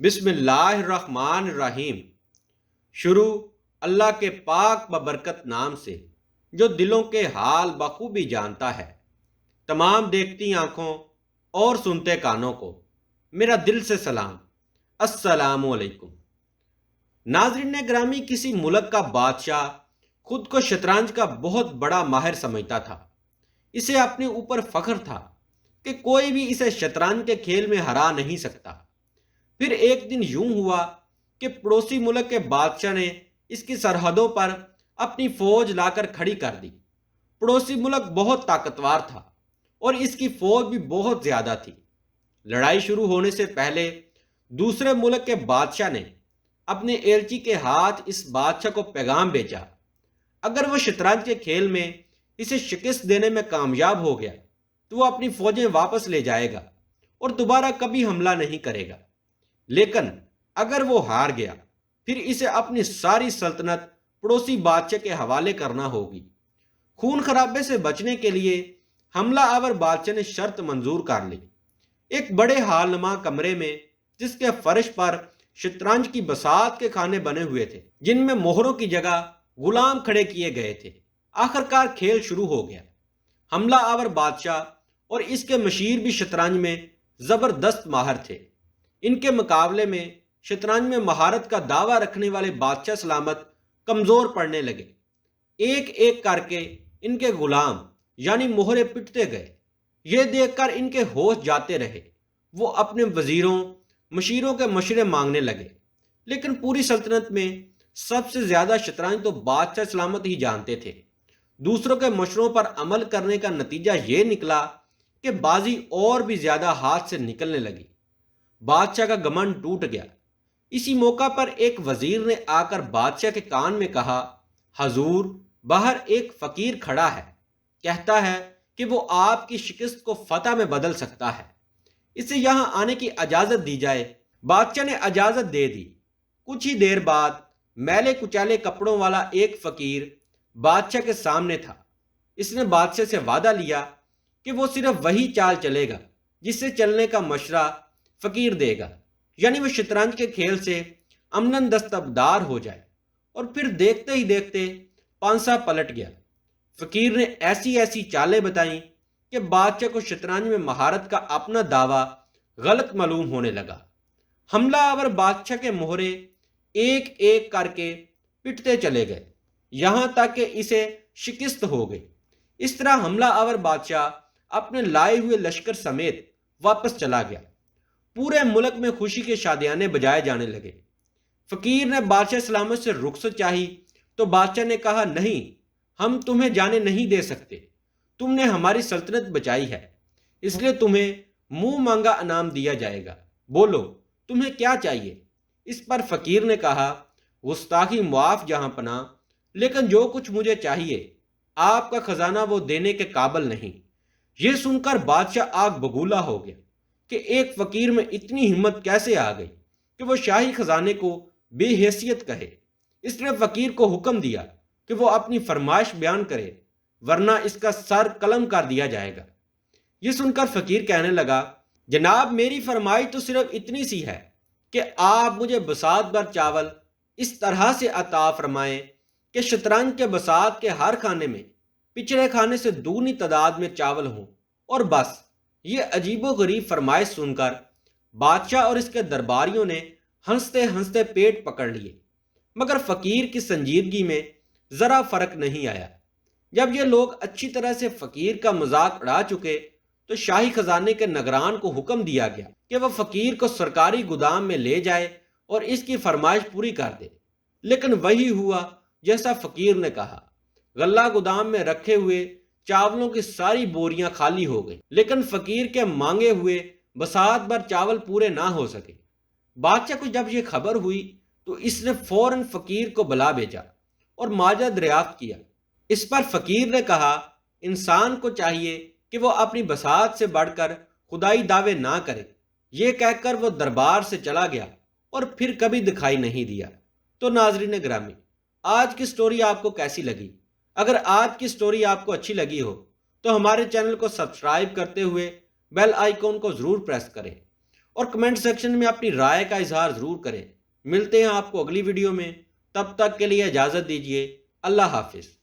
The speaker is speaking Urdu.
بسم اللہ الرحمن الرحیم۔ شروع اللہ کے پاک ببرکت نام سے جو دلوں کے حال بخوبی جانتا ہے۔ تمام دیکھتی آنکھوں اور سنتے کانوں کو میرا دل سے سلام، السلام علیکم۔ ناظرین گرامی، کسی ملک کا بادشاہ خود کو شطرنج کا بہت بڑا ماہر سمجھتا تھا۔ اسے اپنے اوپر فخر تھا کہ کوئی بھی اسے شطرنج کے کھیل میں ہرا نہیں سکتا۔ پھر ایک دن یوں ہوا کہ پڑوسی ملک کے بادشاہ نے اس کی سرحدوں پر اپنی فوج لا کر کھڑی کر دی۔ پڑوسی ملک بہت طاقتور تھا اور اس کی فوج بھی بہت زیادہ تھی۔ لڑائی شروع ہونے سے پہلے دوسرے ملک کے بادشاہ نے اپنے ایلچی کے ہاتھ اس بادشاہ کو پیغام بھیجا، اگر وہ شطرنج کے کھیل میں اسے شکست دینے میں کامیاب ہو گیا تو وہ اپنی فوجیں واپس لے جائے گا اور دوبارہ کبھی حملہ نہیں کرے گا، لیکن اگر وہ ہار گیا پھر اسے اپنی ساری سلطنت پڑوسی بادشاہ کے حوالے کرنا ہوگی۔ خون خرابے سے بچنے کے لیے حملہ آور بادشاہ نے شرط منظور کر لی۔ ایک بڑے ہال نما کمرے میں جس کے فرش پر شطرنج کی بساط کے خانے بنے ہوئے تھے، جن میں مہروں کی جگہ غلام کھڑے کیے گئے تھے، آخرکار کھیل شروع ہو گیا۔ حملہ آور بادشاہ اور اس کے مشیر بھی شطرنج میں زبردست ماہر تھے۔ ان کے مقابلے میں شطرنج میں مہارت کا دعویٰ رکھنے والے بادشاہ سلامت کمزور پڑنے لگے۔ ایک ایک کر کے ان کے غلام یعنی مہرے پٹتے گئے۔ یہ دیکھ کر ان کے ہوش جاتے رہے۔ وہ اپنے وزیروں مشیروں کے مشورے مانگنے لگے، لیکن پوری سلطنت میں سب سے زیادہ شطرنج تو بادشاہ سلامت ہی جانتے تھے۔ دوسروں کے مشوروں پر عمل کرنے کا نتیجہ یہ نکلا کہ بازی اور بھی زیادہ ہاتھ سے نکلنے لگی۔ بادشاہ کا گمنڈ ٹوٹ گیا۔ اسی موقع پر ایک وزیر نے آ کر بادشاہ کے کان میں کہا، حضور، باہر ایک فقیر کھڑا ہے، کہتا ہے کہ وہ آپ کی شکست کو فتح میں بدل سکتا ہے، اسے یہاں آنے کی اجازت دی جائے۔ بادشاہ نے اجازت دے دی۔ کچھ ہی دیر بعد میلے کچالے کپڑوں والا ایک فقیر بادشاہ کے سامنے تھا۔ اس نے بادشاہ سے وعدہ لیا کہ وہ صرف وہی چال چلے گا جس سے چلنے کا مشورہ فقیر دے گا، یعنی وہ شطرنج کے کھیل سے امنن دستبردار ہو جائے۔ اور پھر دیکھتے ہی دیکھتے پانسا پلٹ گیا۔ فقیر نے ایسی ایسی چالیں بتائیں کہ بادشاہ کو شطرنج میں مہارت کا اپنا دعویٰ غلط معلوم ہونے لگا۔ حملہ آور بادشاہ کے مہرے ایک ایک کر کے پٹتے چلے گئے، یہاں تک کہ اسے شکست ہو گئی۔ اس طرح حملہ آور بادشاہ اپنے لائے ہوئے لشکر سمیت واپس چلا گیا۔ پورے ملک میں خوشی کے شادیانے بجائے جانے لگے۔ فقیر نے بادشاہ سلامت سے رخصت چاہی تو بادشاہ نے کہا، نہیں، ہم تمہیں جانے نہیں دے سکتے، تم نے ہماری سلطنت بچائی ہے، اس لیے تمہیں منہ مانگا انعام دیا جائے گا، بولو تمہیں کیا چاہیے۔ اس پر فقیر نے کہا، گستاخی معاف جہاں پناہ، لیکن جو کچھ مجھے چاہیے آپ کا خزانہ وہ دینے کے قابل نہیں۔ یہ سن کر بادشاہ آگ بگولا ہو گیا کہ ایک فقیر میں اتنی ہمت کیسے آ گئی کہ وہ شاہی خزانے کو بے حیثیت کہے۔ اس نے فقیر کو حکم دیا کہ وہ اپنی فرمائش بیان کرے، ورنہ اس کا سر قلم کر دیا جائے گا۔ یہ سن کر فقیر کہنے لگا، جناب میری فرمائش تو صرف اتنی سی ہے کہ آپ مجھے بساط بھر چاول اس طرح سے عطا فرمائیں کہ شطرنج کے بساط کے ہر کھانے میں پچھلے کھانے سے دگنی تعداد میں چاول ہوں، اور بس۔ یہ عجیب و غریب فرمائش سن کر بادشاہ اور اس کے درباریوں نے ہنستے ہنستے پیٹ پکڑ لیے، مگر فقیر کی سنجیدگی میں ذرا فرق نہیں آیا۔ جب یہ لوگ اچھی طرح سے فقیر کا مذاق اڑا چکے تو شاہی خزانے کے نگران کو حکم دیا گیا کہ وہ فقیر کو سرکاری گودام میں لے جائے اور اس کی فرمائش پوری کر دے۔ لیکن وہی ہوا جیسا فقیر نے کہا۔ غلہ گودام میں رکھے ہوئے چاولوں کی ساری بوریاں خالی ہو گئیں، لیکن فقیر کے مانگے ہوئے بساط بھر چاول پورے نہ ہو سکے۔ بادشاہ کو جب یہ خبر ہوئی تو اس نے فوراً فقیر کو بلا بھیجا اور ماجرا دریافت کیا۔ اس پر فقیر نے کہا، انسان کو چاہیے کہ وہ اپنی بساط سے بڑھ کر خدائی دعوے نہ کرے۔ یہ کہہ کر وہ دربار سے چلا گیا اور پھر کبھی دکھائی نہیں دیا۔ تو ناظرین گرامی، آج کی سٹوری آپ کو کیسی لگی؟ اگر آج کی سٹوری آپ کو اچھی لگی ہو تو ہمارے چینل کو سبسکرائب کرتے ہوئے بیل آئیکن کو ضرور پریس کریں اور کمنٹ سیکشن میں اپنی رائے کا اظہار ضرور کریں۔ ملتے ہیں آپ کو اگلی ویڈیو میں، تب تک کے لیے اجازت دیجیے۔ اللہ حافظ۔